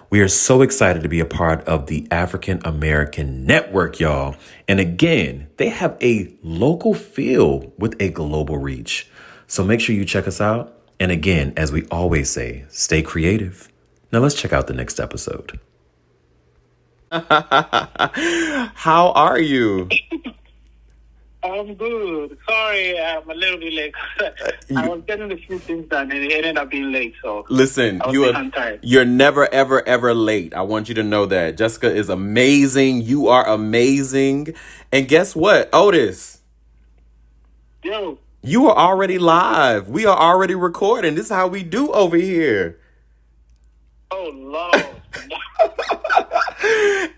We are so excited to be a part of the African American Network, y'all. And again, they have a local feel with a global reach. So make sure you check us out. And again, as we always say, stay creative. Now let's check out the next episode. How are you? I'm good. Sorry, I'm a little bit late. I was getting a few things done and it ended up being late. So listen, you're never, ever, ever late. I want you to know that. Jessica is amazing. You are amazing. And guess what, Otis? Yo. You are already live. We are already recording. This is how we do over here. Oh, Lord.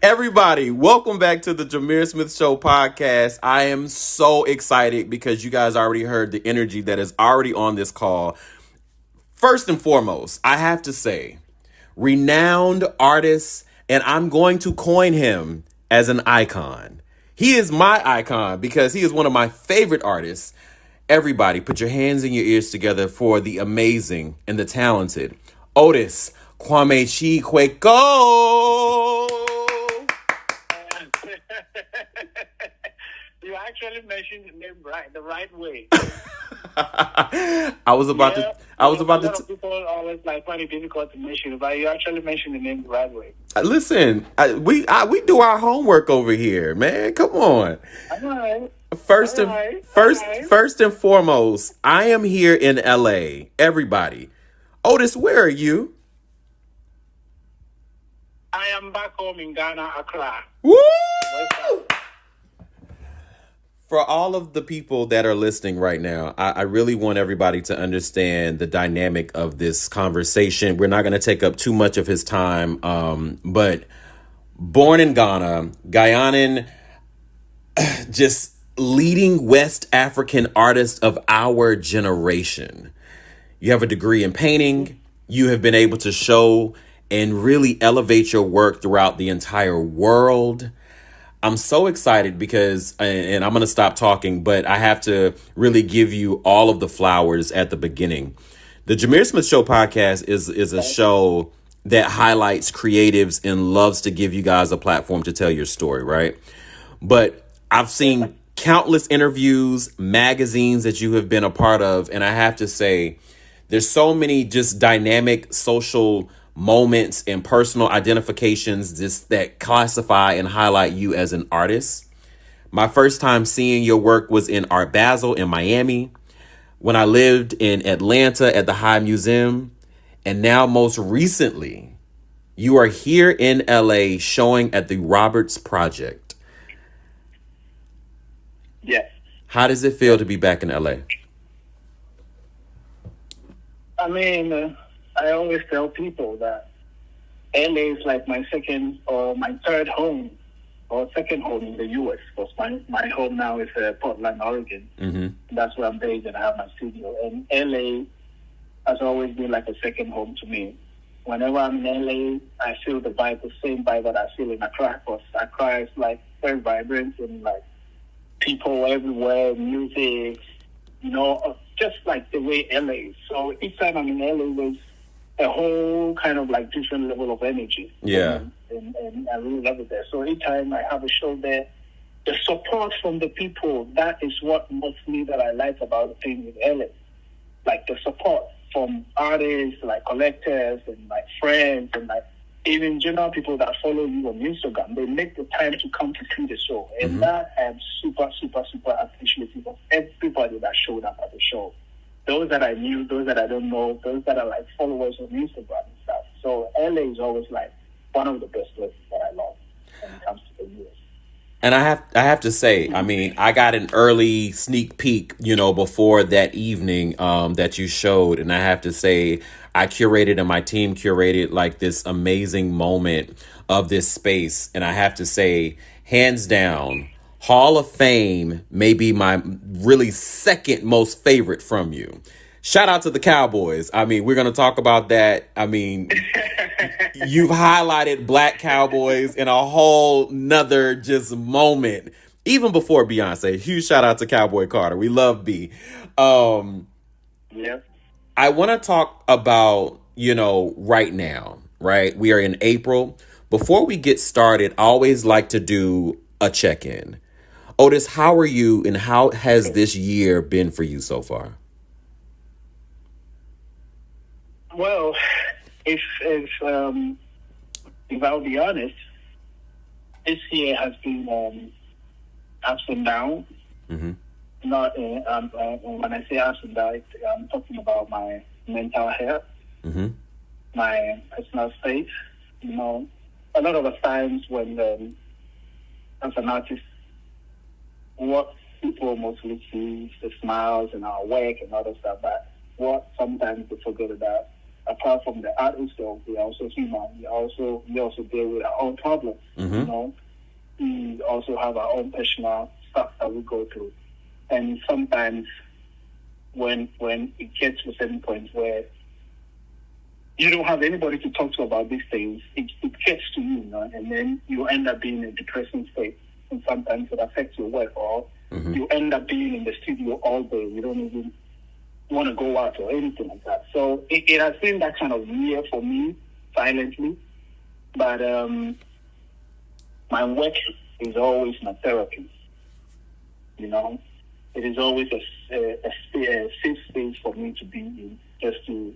Everybody, welcome back to the Jamir Smith Podcast. I am so excited because you guys already heard the energy that is already on this call. First and foremost, I have to say, renowned artist, and I'm going to coin him as an icon. He is my icon because he is one of my favorite artists. Everybody, put your hands and your ears together for the amazing and the talented Otis Kwame Kye Quaico. You actually mentioned the name the right way. I was about to. People always find it difficult to mention, but you actually mentioned the name the right way. Listen, we do our homework over here, man. Come on. All right. First and foremost, I am here in LA. Everybody, Otis, where are you? I am back home in Ghana, Accra. Woo! For all of the people that are listening right now, I really want everybody to understand the dynamic of this conversation. We're not going to take up too much of his time, but born in Ghana, Guyanan, just leading West African artist of our generation. You have a degree in painting. You have been able to show and really elevate your work throughout the entire world. I'm so excited because, and I'm going to stop talking, but I have to really give you all of the flowers at the beginning. The Jamir Smith Podcast is a show that highlights creatives and loves to give you guys a platform to tell your story, right? But I've seen countless interviews, magazines that you have been a part of, and I have to say, there's so many just dynamic social moments and personal identifications just that classify and highlight you as an artist. My first time seeing your work was in Art Basel in Miami, when I lived in Atlanta at the High Museum, and now most recently, you are here in LA showing at the Roberts Project. Yes. How does it feel to be back in LA? I mean, I always tell people that LA is like my second or my third home or second home in the U.S. because my home now is Portland, Oregon. Mm-hmm. That's where I'm based and I have my studio. And LA has always been like a second home to me. Whenever I'm in LA, I feel the same vibe that I feel in Accra because Accra is like very vibrant and like people everywhere, music, just like the way LA is. So each time I'm in LA, there's a whole kind of like different level of energy. Yeah. And I really love it there. So each time I have a show there, the support from the people, that is what mostly that I like about the thing with LA. Like the support from artists, like collectors and like friends and like even general people that follow you on Instagram. They make the time to come to see the show. And that I'm super, super, super appreciative of everybody that showed up at the show. Those that I knew, those that I don't know, those that are like followers on Instagram and stuff. So LA is always like one of the best places that I love when it comes to the US. And I have to say, I mean, I got an early sneak peek, before that evening that you showed. And I have to say, I curated and my team curated like this amazing moment of this space. And I have to say, hands down, Hall of Fame may be my really second most favorite from you. Shout out to the Cowboys. I mean, we're going to talk about that. I mean, you've highlighted Black Cowboys in a whole nother just moment. Even before Beyonce, huge shout out to Cowboy Carter. We love B. Yeah. I want to talk about, right now. right? We are in April. Before we get started, I always like to do a check-in. Otis, how are you and how has this year been for you so far? Well, if I'll be honest, this year has been ups and downs. Mm-hmm. Not when I say ups and downs, I'm talking about my mental health, Mm-hmm. my personal space. You know, a lot of the times when as an artist, what people mostly see is the smiles and our work and all that stuff. But what sometimes they forget about, apart from the artist, though, we are also human. We also deal with our own problems. Mm-hmm. You know, we also have our own personal stuff that we go through. And sometimes when it gets to a certain point where you don't have anybody to talk to about these things, it gets to you, you know, and then you end up being in a depressing state. And sometimes it affects your work, or Mm-hmm. you end up being in the studio all day. You don't even want to go out or anything like that. So it has been that kind of year for me, silently. But my work is always my therapy. You know, it is always a safe space for me to be in, just to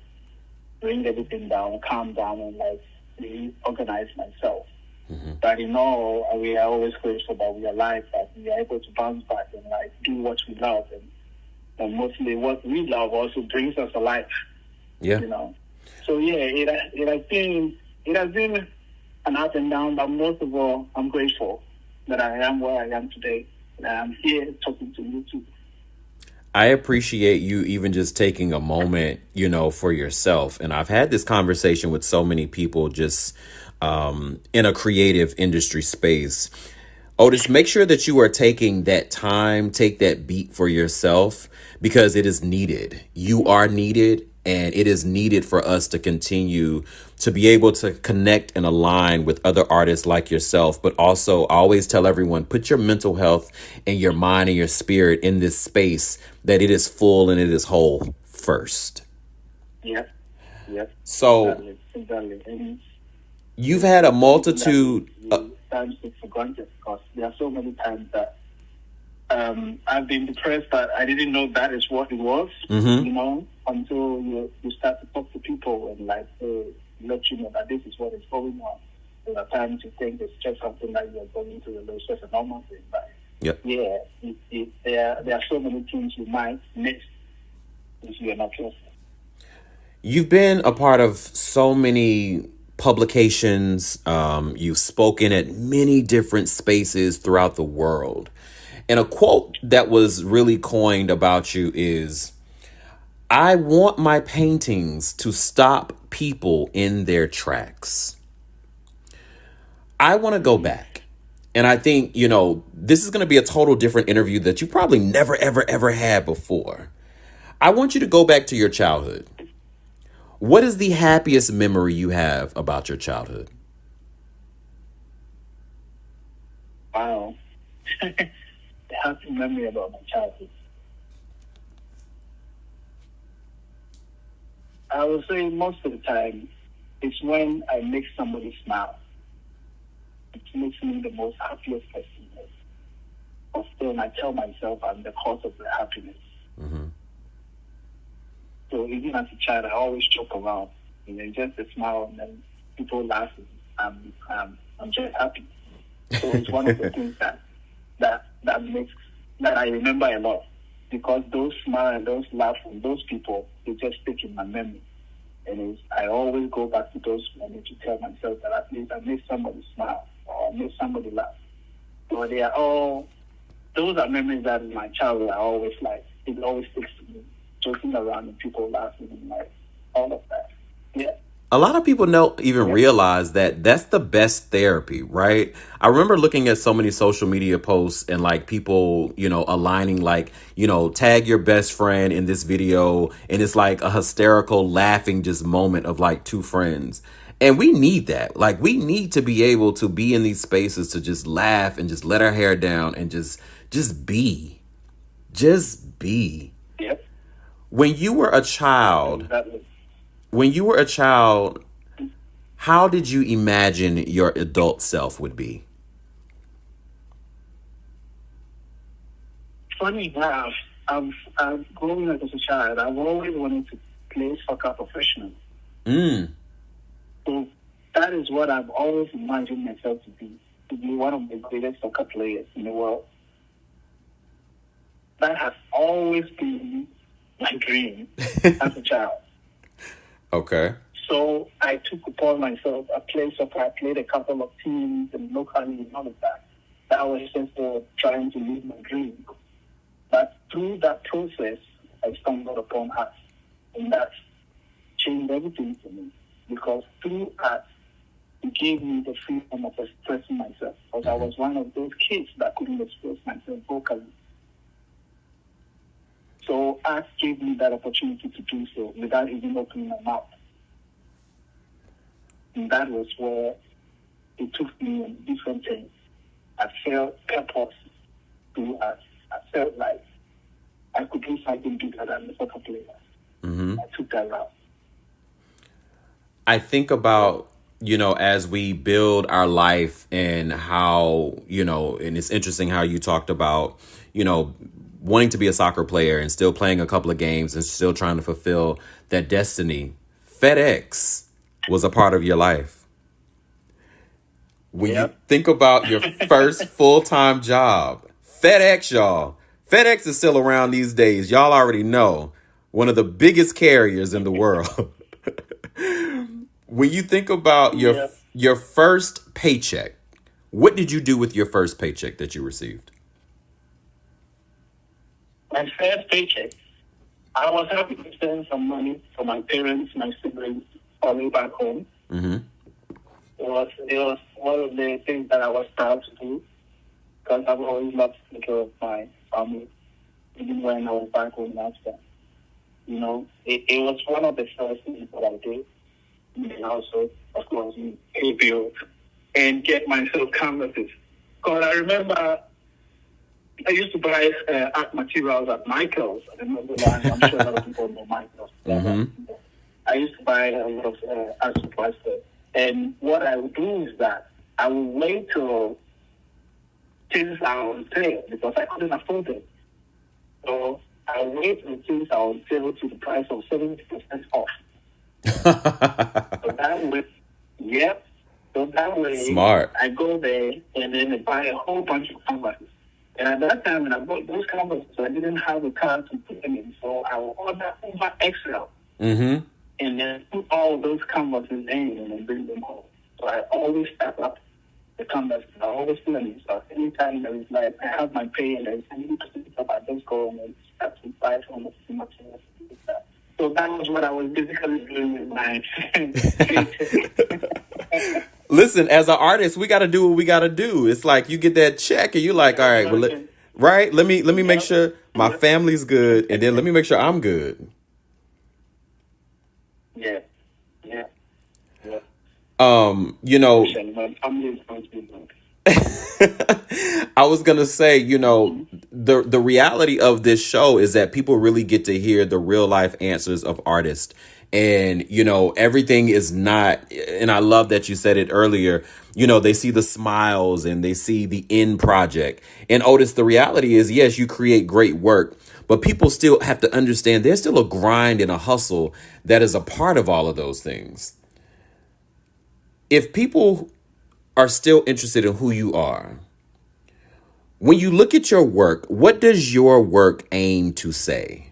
bring everything down, calm down, and like reorganize myself. Mm-hmm. But in all, we are always grateful that we are alive, that we are able to bounce back and like do what we love, and mostly what we love also brings us alive. Yeah. You know, so yeah, it has been an up and down, but most of all, I'm grateful that I am where I am today, and I'm here talking to you too. I appreciate you even just taking a moment, you know, for yourself. And I've had this conversation with so many people just in a creative industry space. Otis, make sure that you are taking that time, take that beat for yourself, because it is needed. You are needed, and it is needed for us to continue to be able to connect and align with other artists like yourself. But also, I always tell everyone, put your mental health and your mind and your spirit in this space that it is full and it is whole first. Yep. So Exactly. you've had a multitude. Times it's for granted, because there are so many times that I've been depressed that I didn't know that is what it was. Mm-hmm. You know, until you start to talk to people and like let you know that this is what is going on. There are times you think it's just something that you're going through, and it's just a normal thing. But Yep. yeah, there are so many things you might miss if you're not careful. You've been a part of so many publications. You've spoken at many different spaces throughout the world. And a quote that was really coined about you is, I want my paintings to stop people in their tracks. I want to go back. And I think, you know, this is going to be a total different interview that you probably never, ever, ever had before. I want you to go back to your childhood. What is the happiest memory you have about your childhood? Wow. The happy memory about my childhood. I would say most of the time, it's when I make somebody smile. It makes me the most happiest person. But then I tell myself I'm the cause of the happiness. Mm-hmm. So even as a child, I always joke around. You know, just a smile, and then people laugh. I'm just happy. So it's one of the things that I remember a lot, because those smiles and those laughs from those people, they just stick in my memory. And I always go back to those moments to tell myself that at least I made somebody smile, or I made somebody laugh. So they are all, those are memories that in my childhood I always like. It always sticks to me. Joking around and people laughing and like all of that. Yeah. A lot of people don't even realize that that's the best therapy, right? I remember looking at so many social media posts and like people, you know, aligning like, you know, tag your best friend in this video. And it's like a hysterical laughing just moment of like two friends. And we need that. Like we need to be able to be in these spaces to just laugh and just let our hair down and just be. Just be. Yep. When you were a child, Exactly. when you were a child, how did you imagine your adult self would be? Funny enough, I've growing up as a child, I've always wanted to play soccer professionally. So that is what I've always imagined myself to be one of the greatest soccer players in the world. That has always been my dream as a child. Okay. So I took upon myself, I played soccer, I played a couple of teams and locally and all of that. That was just trying to live my dream. But through that process, I stumbled upon art. And that changed everything for me. Because through art, it gave me the freedom of expressing myself. Because I was one of those kids that couldn't express myself vocally. So art gave me that opportunity to do so without even opening my mouth. And that was where it took me in different things. I felt purpose through art. I felt like I could do something bigger than the soccer player. I took that route. I think about, as we build our life and how, and it's interesting how you talked about, wanting to be a soccer player and still playing a couple of games and still trying to fulfill that destiny. FedEx was a part of your life. When you think about your first full-time job, FedEx, y'all. FedEx is still around these days. Y'all already know. One of the biggest carriers in the world. When you think about your first paycheck, what did you do with your first paycheck that you received? My first paycheck, I was happy to send some money for my parents, my siblings, all the way back home. It was one of the things that I was proud to do because I've always loved to take care of my family, even when I was back home last time. It was one of the first things that I did. And also, of course, pay bills and get myself canvases. Because I remember I used to buy art materials at Michael's. I remember that. I'm sure a lot of people know Michael's. I used to buy a lot of art supplies there. And what I would do is that I would wait till things are on sale because I couldn't afford them. So I would wait till things are on sale to the price of 70% off. So that way, smart. I go there and then I buy a whole bunch of canvases. And at that time, when I bought those canvases, I didn't have a car to put them in, so I will order over XL. And then put all those canvases in and bring them home. So I always stack up the canvases. I always put them in stock. Anytime there is like I have my pay and there's anything to pick up, I just go and start to buy some of the materials. So that was what I was basically doing with my Listen, as an artist, we got to do what we got to do. It's like you get that check and you're like, all right, well, let me make sure my family's good, and then let me make sure I'm good. Yeah. My family is going to be good. I was going to say, the reality of this show is that people really get to hear the real life answers of artists. And, everything is not, and I love that you said it earlier, they see the smiles and they see the end project. And Otis, the reality is, yes, you create great work, but people still have to understand there's still a grind and a hustle that is a part of all of those things. If people are still interested in who you are, when you look at your work, what does your work aim to say?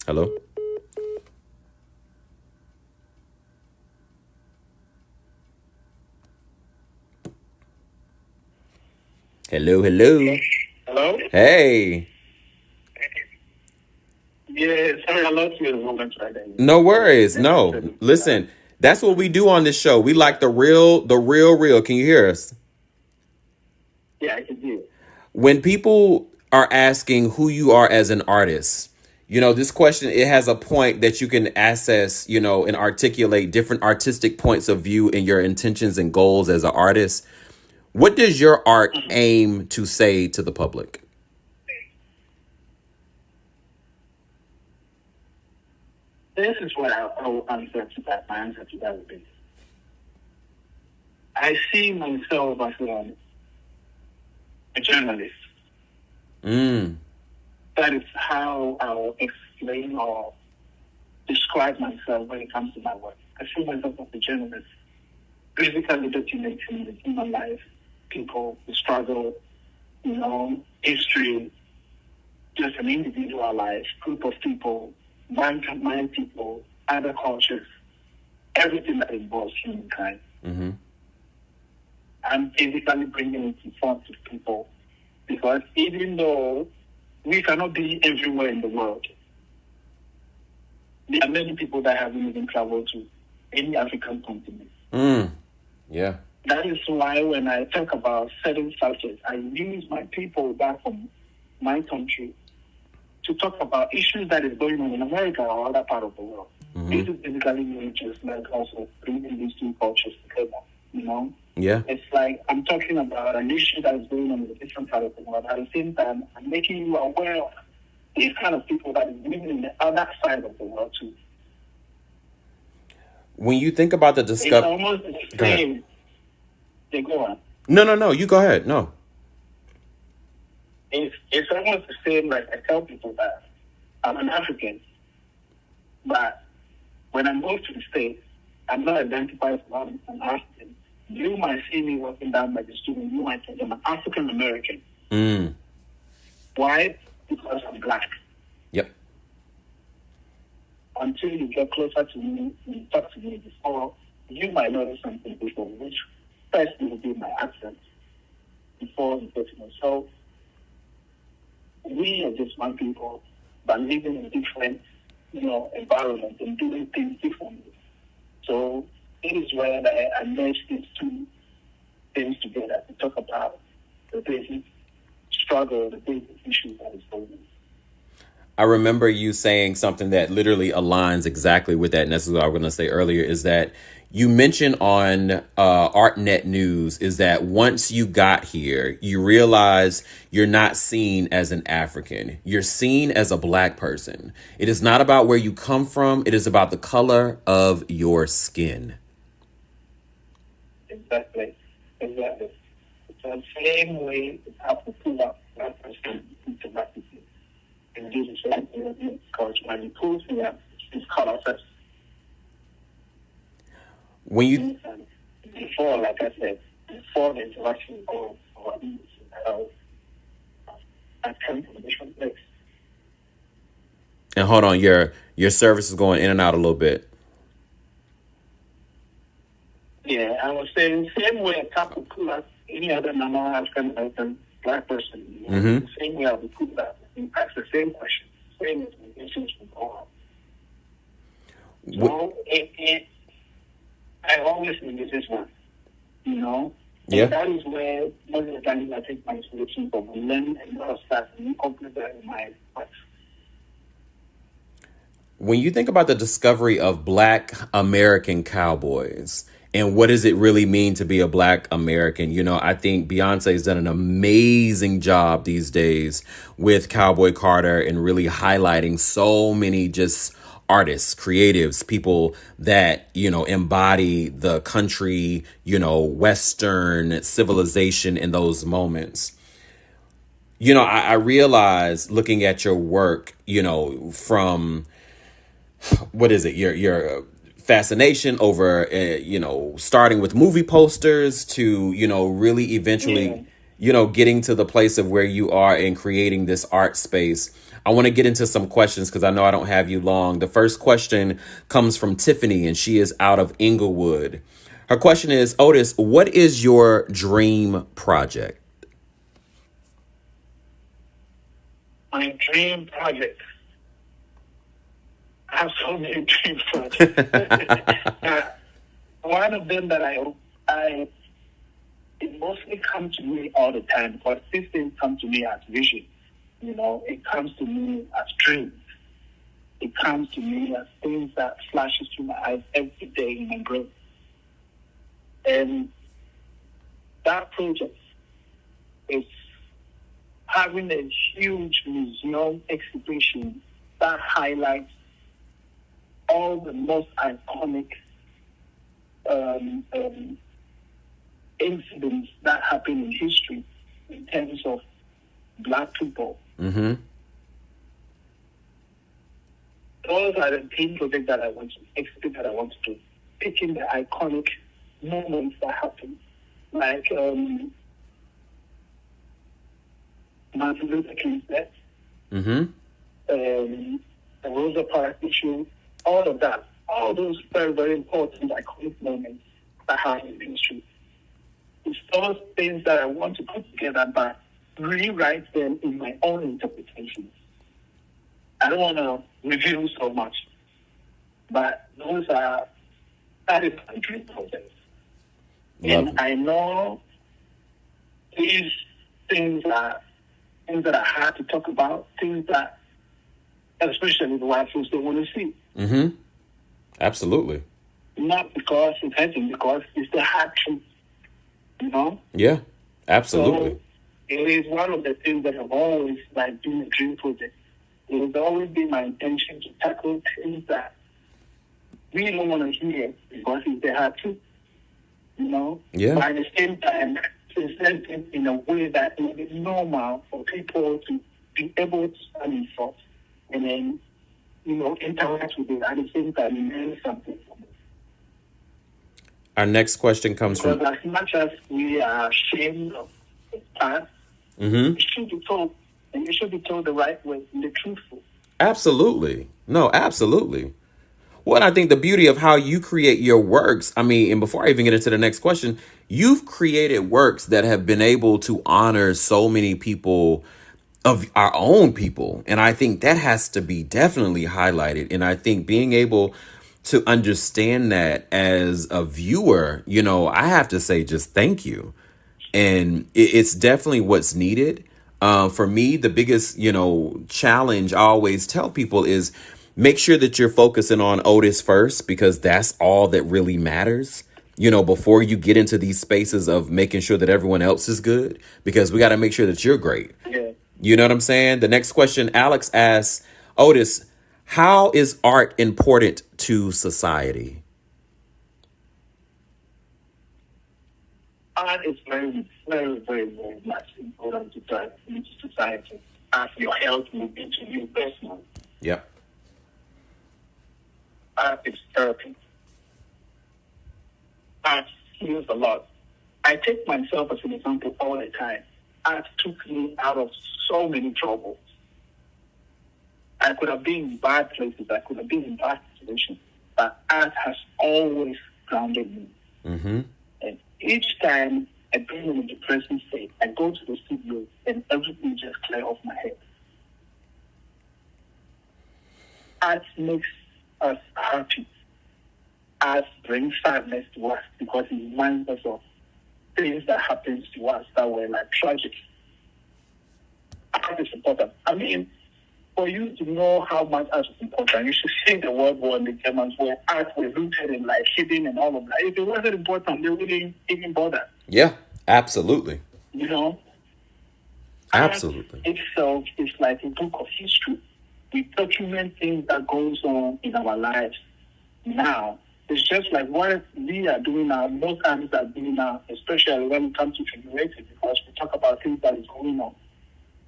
Hello? Hello. Hello? Hey. Yeah, sorry, I lost you in a moment right there. No worries. No. Listen, that's what we do on this show. We like the real. Can you hear us? Yeah, I can hear you. When people are asking who you are as an artist, this question, it has a point that you can assess, and articulate different artistic points of view and your intentions and goals as an artist. What does your art aim to say to the public? This is what I'll answer to that. My answer to that would be, I see myself as a journalist. That is how I'll explain or describe myself when it comes to my work. I see myself as a journalist, basically documenting the human life, people, the struggle, history, just an individual life, group of people, mind people, other cultures, everything that involves humankind. Mm-hmm. I'm basically bringing it in front of people because even though we cannot be everywhere in the world, there are many people that haven't even traveled to any African continent. Yeah. That is why when I talk about certain subjects, I use my people back from my country to talk about issues that is going on in America or other part of the world. Mm-hmm. This is basically me just like also bringing these two cultures together, Yeah. It's like I'm talking about an issue that is going on in a different part of the world. At the same time, I'm making you aware of these kind of people that is living in the other side of the world too. When you think about the discovery... It's almost the same. They go on. No. You go ahead. No. It's almost the same, like I tell people that I'm an African, but when I move to the States, I'm not identified as an African. You might see me walking down by the street and you might think I'm an African American. Why? Because I'm black. Yep. Until you get closer to me, you talk to me before, you might notice something before, which first will be my accent before you get to me. So we are just one people, but living in different, environment and doing things differently. So it is where I merge these two things together to talk about the basic struggle, the basic issue that is going on. I remember you saying something that literally aligns exactly with that. And that's what I was going to say earlier, is that you mentioned on ArtNet News is that once you got here, you realize you're not seen as an African. You're seen as a black person. It is not about where you come from. It is about the color of your skin. Exactly. It's the same way you have to pull up that person into practice. And do the same thing because when you pull me up, it's color first. When you before, like I said, before the interaction goes on, I come from a different place. And hold on, your service is going in and out a little bit. Yeah, I was saying the same way a couple pull up any other normal African American black person. The same way I would pull up. Ask the same question. Same issues will go on. So I always need this one. Yeah. And that is where most of the time I take my inspiration from learn a lot of stuff and incorporate that in my life. When you think about the discovery of Black American cowboys and what does it really mean to be a Black American, I think Beyonce's done an amazing job these days with Cowboy Carter and really highlighting so many just artists, creatives, people that, embody the country, Western civilization in those moments. I realize looking at your work, from what is it? Your fascination over, starting with movie posters to, really eventually, getting to the place of where you are and creating this art space. I want to get into some questions because I know I don't have you long. The first question comes from Tiffany, and she is out of Inglewood. Her question is, Otis, what is your dream project? My dream project. I have so many dream projects. One of them that it mostly comes to me all the time because these things come to me as vision. It comes to me as dreams. It comes to me as things that flashes through my eyes every day in my brain. And that project is having a huge museum exhibition that highlights all the most iconic incidents that happen in history in terms of Black people. Mm-hmm. Those are the dream projects that I want to exhibit, that I want to do. Picking the iconic moments that happen, like Martin Luther King's death, Mm-hmm. the Rosa Parks issue, all of that. All those very, very important iconic moments that happen in history. It's those things that I want to put together, but rewrite them in my own interpretations. I don't want to review so much, but that is my dream project. And I know these things are things that are hard to talk about, things that, especially the white folks, don't want to see. Mm-hmm. Absolutely. Not because it's hurting, because it's the hard truth, you know? Yeah, absolutely. So it is one of the things that I've always been a dream project. It has always been my intention to tackle things that we don't want to hear because it's the hard truth, you know? Yeah. But at the same time, present it in a way that it is normal for people to be able to stand in front and then, interact with it at the same time and learn something from it. Our next question comes Because from... as much as we are ashamed of the past, Mm-hmm. it should be told, and it should be told the right way, the truthful. Absolutely. No, absolutely. Well, and I think the beauty of how you create your works, I mean, and before I even get into the next question, you've created works that have been able to honor so many people of our own people. And I think that has to be definitely highlighted. And I think being able to understand that as a viewer, I have to say just thank you. And it's definitely what's needed. For me, the biggest, challenge I always tell people is make sure that you're focusing on Otis first, because that's all that really matters, before you get into these spaces of making sure that everyone else is good, because we got to make sure that you're great. Yeah. You know what I'm saying? The next question, Alex asks, Otis, how is art important to society? Art is very, very, very, very much important to society, as your health will be to you personally. Yep. Art is therapy. Art heals a lot. I take myself as an example all the time. Art took me out of so many troubles. I could have been in bad places. I could have been in bad situations. But art has always grounded me. Mm-hmm. And each time I been in a depressing state, I go to the studio and everything just clear off my head. Art makes us happy. Art brings sadness to us because it reminds us of things that happens to us that were like tragic. Art is important. I mean, for you to know how much art is important, you should see the World War and the Germans, where art was rooted in hidden and all of that. If it wasn't important, they wouldn't even bother. Yeah, absolutely. Art Absolutely. itself is like a book of history. We document things that goes on in our lives now. It's just like what we are doing now, most artists are doing now, especially when it comes to figurative, because we talk about things that is going on.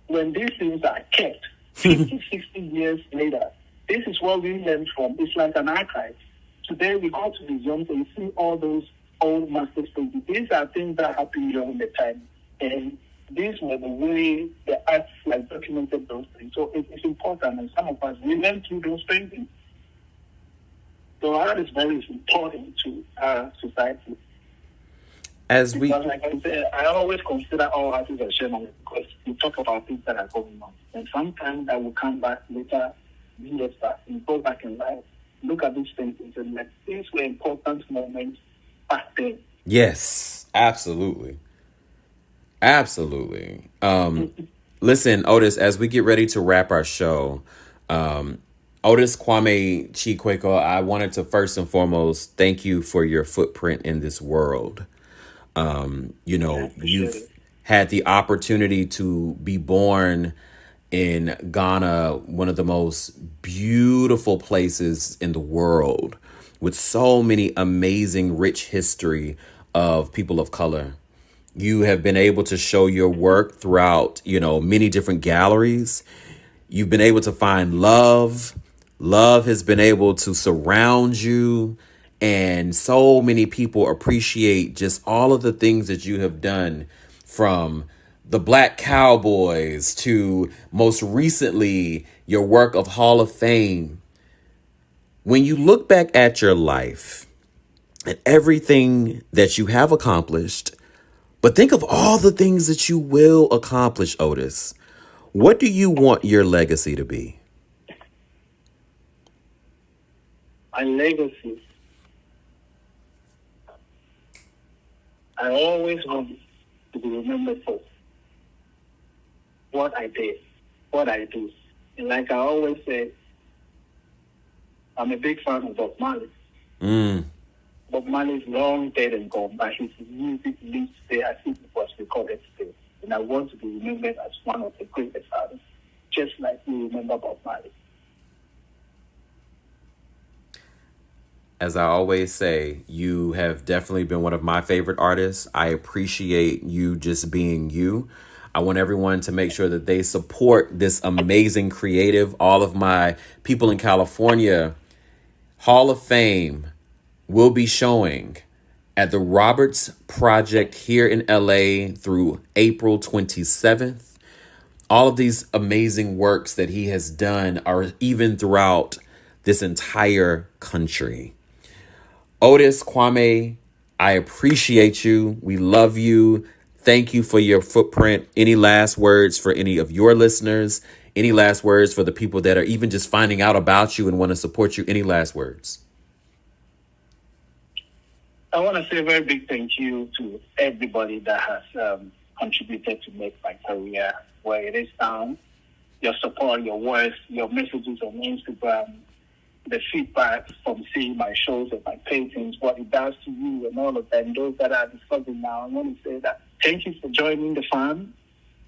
When these things are kept 50, 60 years later, this is what we learn from. It's like an archive. Today we go to museums and see all those old masterpieces. These are things that happened during the time. And these were the way the arts documented those things. So it's important, and some of us, we learn through those paintings. So art is very important to our society. Because, like I said, I always consider all artists as journalists, because we talk about things that are going on. And sometimes I will come back later, years back, and go back in life, look at these things and say, these were important moments back then. Yes, absolutely. Absolutely. Listen, Otis, as we get ready to wrap our show, Otis Kwame Kye Quaico, I wanted to first and foremost thank you for your footprint in this world. You know, appreciate you've it. had the opportunity to be born in Ghana, one of the most beautiful places in the world, with so many amazing, rich history of people of color. You have been able to show your work throughout, you know, many different galleries. You've been able to find love. Love has been able to surround you. And so many people appreciate just all of the things that you have done, from the Black Cowboys to most recently your work of Hall of Fame. When you look back at your life and everything that you have accomplished, but think of all the things that you will accomplish, Otis. What do you want your legacy to be? My legacy. I always want to be remembered for what I did, what I do. And like I always say, I'm a big fan of Bob Marley. Bob Marley is long dead and gone, but his music lives there as if it was recorded today. And I want to be remembered as one of the greatest artists, just like we remember Bob Marley. As I always say, you have definitely been one of my favorite artists. I appreciate you just being you. I want everyone to make sure that they support this amazing creative. All of my people in California, Hall of Fame will be showing at the Roberts Project here in LA through April 27th. All of these amazing works that he has done are even throughout this entire country. Otis Kwame, I appreciate you. We love you. Thank you for your footprint. Any last words for any of your listeners? Any last words for the people that are even just finding out about you and want to support you? Any last words? I want to say a very big thank you to everybody that has contributed to make my career where it is now. Your support, your words, your messages on Instagram, the feedback from seeing my shows and my paintings, what it does to you and all of that, and those that are discussing now. I want to say that thank you for joining the fam,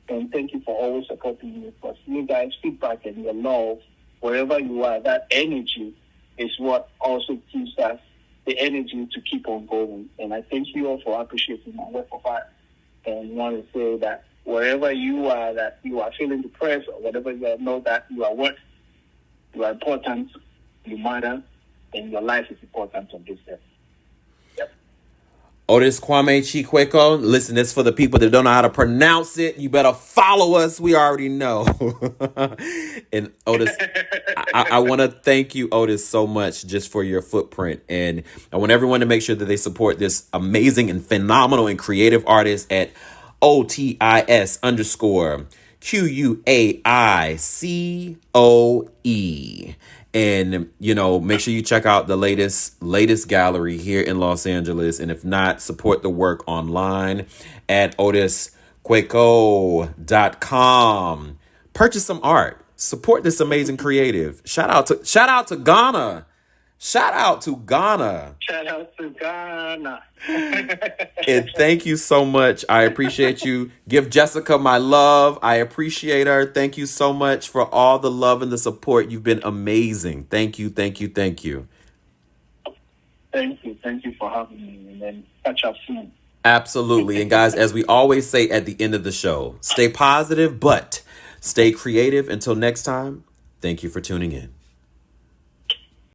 and thank you for always supporting me, because you guys' feedback and your love, wherever you are, that energy is what also gives us the energy to keep on going. And I thank you all for appreciating my work of art, and want to say that wherever you are, that you are feeling depressed or whatever, you know that you are worth, you are important, you matter, and your life is important on this earth. Yep. Otis Kwame Kye Quaico. Listen, this for the people that don't know how to pronounce it. You better follow us. We already know. And Otis, I want to thank you, Otis, so much just for your footprint. And I want everyone to make sure that they support this amazing and phenomenal and creative artist at OTIS_QUAICOE. And, you know, make sure you check out the latest gallery here in Los Angeles. And if not, support the work online at otisquaico.com. Purchase some art. Support this amazing creative. Shout out to Ghana. Shout out to Ghana. Shout out to Ghana. And thank you so much. I appreciate you. Give Jessica my love. I appreciate her. Thank you so much for all the love and the support. You've been amazing. Thank you, thank you, thank you. Thank you. Thank you for having me, and then catch up soon. Absolutely. And guys, as we always say at the end of the show, stay positive, but stay creative. Until next time, thank you for tuning in.